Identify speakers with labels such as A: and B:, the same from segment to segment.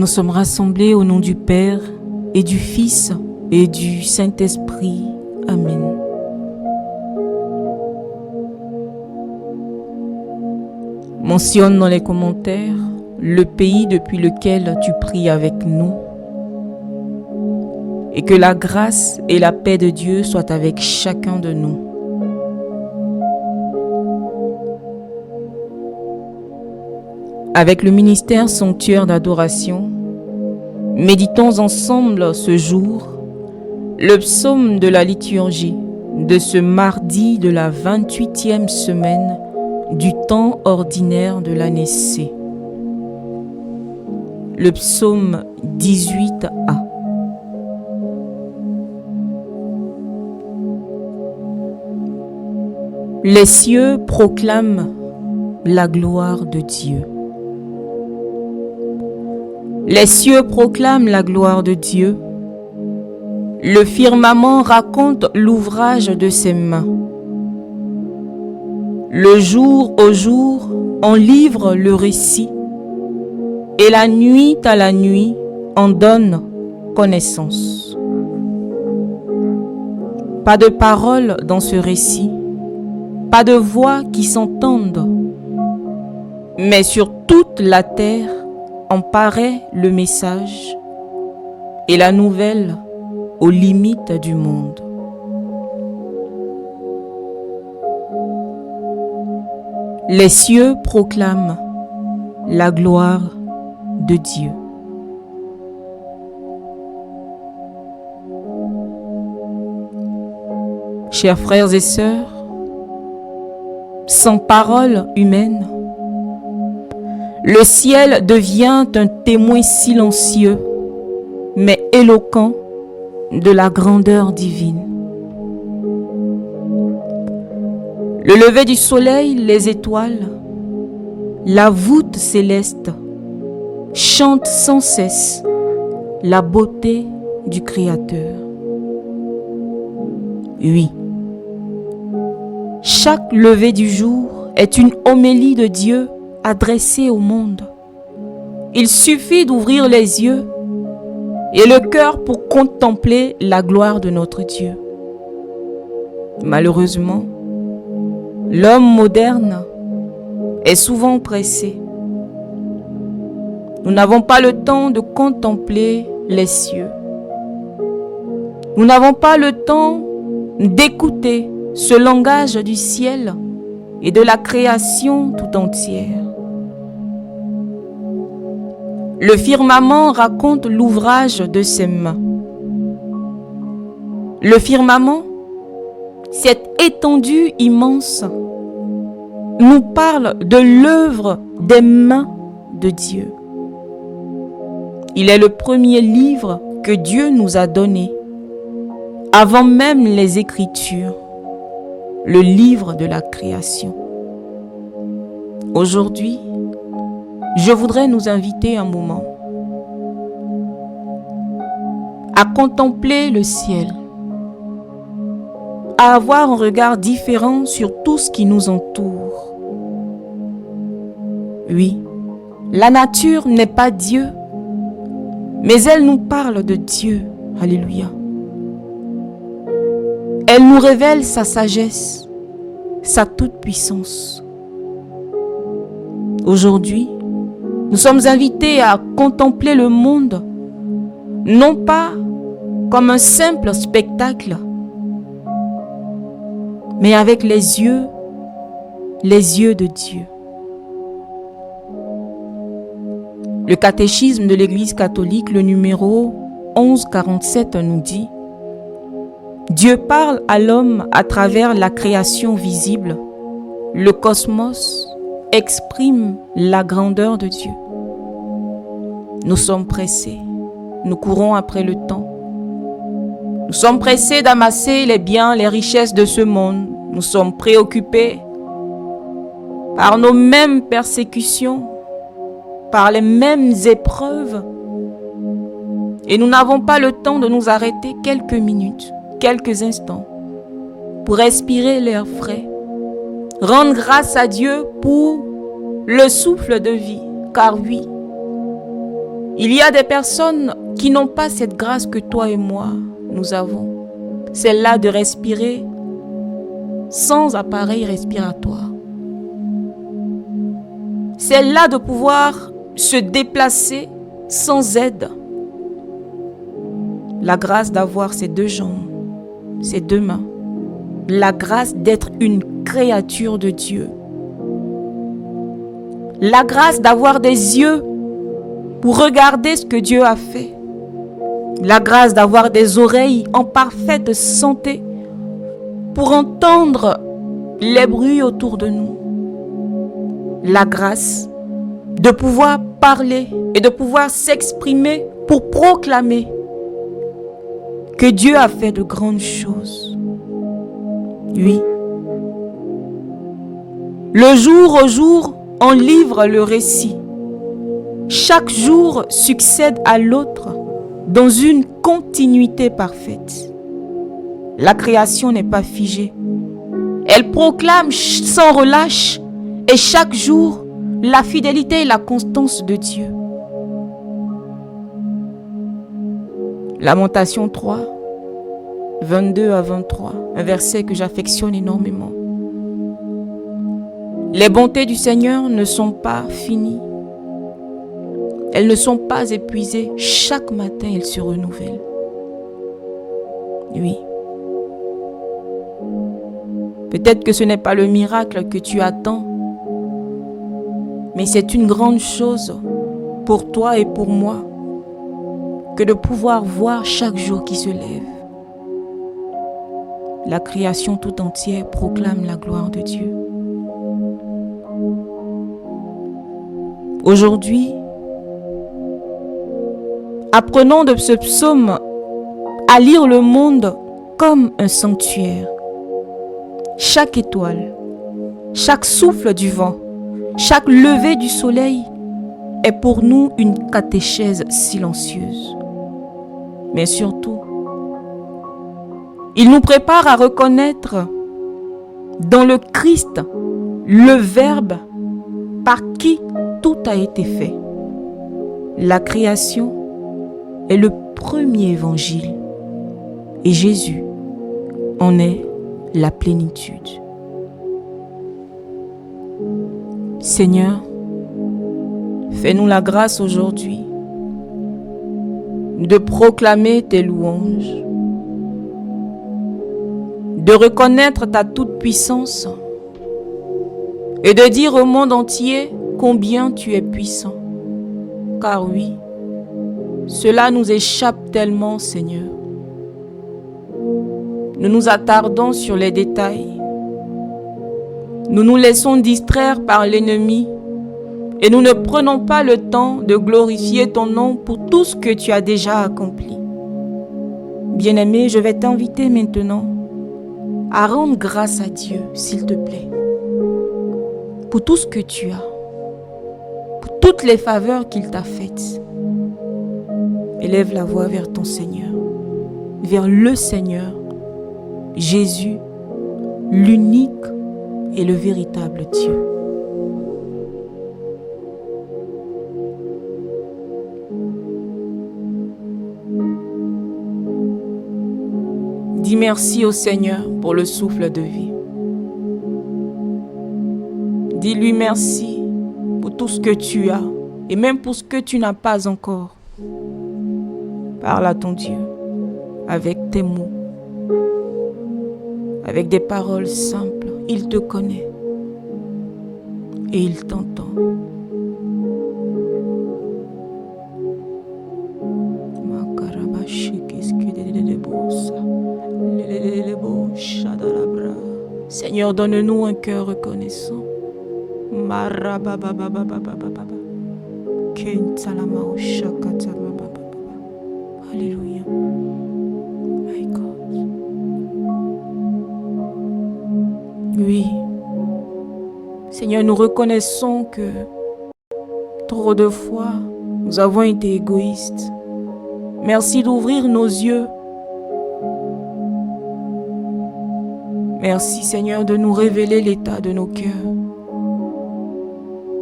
A: Nous sommes rassemblés au nom du Père et du Fils et du Saint-Esprit. Amen. Mentionne dans les commentaires le pays depuis lequel tu pries avec nous. Et que la grâce et la paix de Dieu soient avec chacun de nous. Avec le ministère sanctuaire d'adoration, méditons ensemble ce jour le psaume de la liturgie de ce mardi de la 28e semaine du temps ordinaire de l'année C. Le psaume 18a. Les cieux proclament la gloire de Dieu. Les cieux proclament la gloire de Dieu. Le firmament raconte l'ouvrage de ses mains. Le jour au jour, on livre le récit, et la nuit à la nuit, on donne connaissance. Pas de paroles dans ce récit, pas de voix qui s'entendent, mais sur toute la terre, on paraît le message et la nouvelle aux limites du monde. Les cieux proclament la gloire de Dieu. Chers frères et sœurs, sans parole humaine, le ciel devient un témoin silencieux, mais éloquent de la grandeur divine. Le lever du soleil, les étoiles, la voûte céleste chantent sans cesse la beauté du Créateur. Oui, chaque lever du jour est une homélie de Dieu adressée au monde. Il suffit d'ouvrir les yeux et le cœur pour contempler la gloire de notre Dieu. Malheureusement, l'homme moderne est souvent pressé. Nous n'avons pas le temps de contempler les cieux. Nous n'avons pas le temps d'écouter ce langage du ciel et de la création tout entière. Le firmament raconte l'ouvrage de ses mains. Le firmament, cette étendue immense, nous parle de l'œuvre des mains de Dieu. Il est le premier livre que Dieu nous a donné, avant même les Écritures, le livre de la création. Aujourd'hui, je voudrais nous inviter un moment à contempler le ciel, à avoir un regard différent sur tout ce qui nous entoure. Oui, la nature n'est pas Dieu, mais elle nous parle de Dieu. Alléluia. Elle nous révèle sa sagesse, sa toute-puissance. Aujourd'hui, nous sommes invités à contempler le monde, non pas comme un simple spectacle, mais avec les yeux de Dieu. Le catéchisme de l'Église catholique, le numéro 1147 nous dit: Dieu parle à l'homme à travers la création visible. Le cosmos exprime la grandeur de Dieu. Nous sommes pressés, nous courons après le temps. Nous sommes pressés d'amasser les biens, les richesses de ce monde. Nous sommes préoccupés par nos mêmes persécutions, par les mêmes épreuves. Et nous n'avons pas le temps de nous arrêter quelques minutes, quelques instants, pour respirer l'air frais, rendre grâce à Dieu pour le souffle de vie. Car oui, Il y a des personnes qui n'ont pas cette grâce que toi et moi, nous avons. Celle-là de respirer sans appareil respiratoire. Celle-là de pouvoir se déplacer sans aide. La grâce d'avoir ces deux jambes, ces deux mains. La grâce d'être une créature de Dieu. La grâce d'avoir des yeux pour regarder ce que Dieu a fait. La grâce d'avoir des oreilles en parfaite santé pour entendre les bruits autour de nous. La grâce de pouvoir parler et de pouvoir s'exprimer pour proclamer que Dieu a fait de grandes choses. Oui. Le jour au jour, on livre le récit. Chaque jour succède à l'autre dans une continuité parfaite. La création n'est pas figée. Elle proclame sans relâche et chaque jour la fidélité et la constance de Dieu. Lamentation 3, 22 à 23, un verset que j'affectionne énormément. Les bontés du Seigneur ne sont pas finies. Elles ne sont pas épuisées. Chaque matin, elles se renouvellent. Oui. Peut-être que ce n'est pas le miracle que tu attends, mais c'est une grande chose pour toi et pour moi que de pouvoir voir chaque jour qui se lève. La création tout entière proclame la gloire de Dieu. Aujourd'hui, apprenons de ce psaume à lire le monde comme un sanctuaire. Chaque étoile, chaque souffle du vent, chaque lever du soleil est pour nous une catéchèse silencieuse. Mais surtout, il nous prépare à reconnaître dans le Christ le Verbe par qui tout a été fait. La création est le premier évangile et Jésus en est la plénitude. Seigneur, fais-nous la grâce aujourd'hui de proclamer tes louanges, de reconnaître ta toute-puissance et de dire au monde entier combien tu es puissant. Car oui, cela nous échappe tellement, Seigneur. Nous nous attardons sur les détails. Nous nous laissons distraire par l'ennemi et nous ne prenons pas le temps de glorifier ton nom pour tout ce que tu as déjà accompli. Bien-aimé, je vais t'inviter maintenant à rendre grâce à Dieu, s'il te plaît, pour tout ce que tu as, pour toutes les faveurs qu'il t'a faites. Élève la voix vers ton Seigneur, vers le Seigneur, Jésus, l'unique et le véritable Dieu. Dis merci au Seigneur pour le souffle de vie. Dis-lui merci pour tout ce que tu as et même pour ce que tu n'as pas encore. Parle à ton Dieu avec tes mots, avec des paroles simples. Il te connaît et il t'entend. Seigneur, donne-nous un cœur reconnaissant. Alléluia. My God. Oui. Seigneur, nous reconnaissons que trop de fois, nous avons été égoïstes. Merci d'ouvrir nos yeux. Merci, Seigneur, de nous révéler l'état de nos cœurs.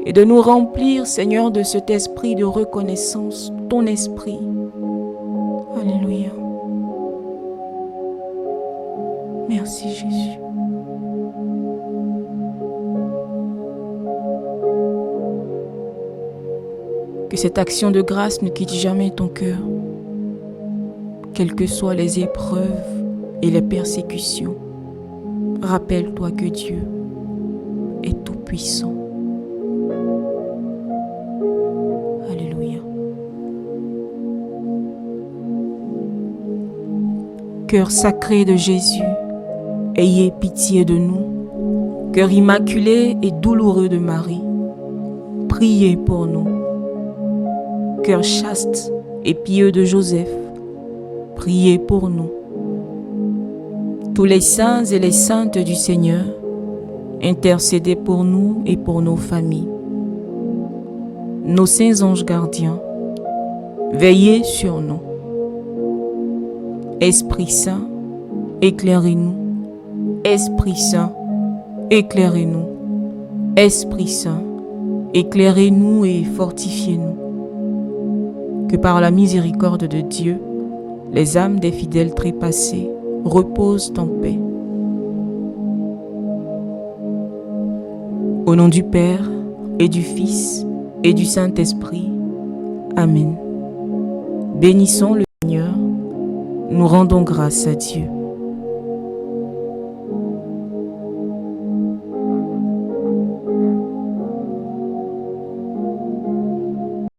A: et de nous remplir, Seigneur, de cet esprit de reconnaissance, ton esprit. Alléluia. Merci Jésus. Que cette action de grâce ne quitte jamais ton cœur, quelles que soient les épreuves et les persécutions. Rappelle-toi que Dieu est tout-puissant. Alléluia. Cœur sacré de Jésus, ayez pitié de nous. Cœur immaculé et douloureux de Marie, priez pour nous. Cœur chaste et pieux de Joseph, priez pour nous. Tous les saints et les saintes du Seigneur, intercédez pour nous et pour nos familles. Nos saints anges gardiens, veillez sur nous. Esprit Saint, éclairez-nous. Esprit Saint, éclairez-nous. Esprit Saint, éclairez-nous et fortifiez-nous. Que par la miséricorde de Dieu, les âmes des fidèles trépassés reposent en paix. Au nom du Père, et du Fils, et du Saint-Esprit. Amen. Bénissons le Seigneur, nous rendons grâce à Dieu.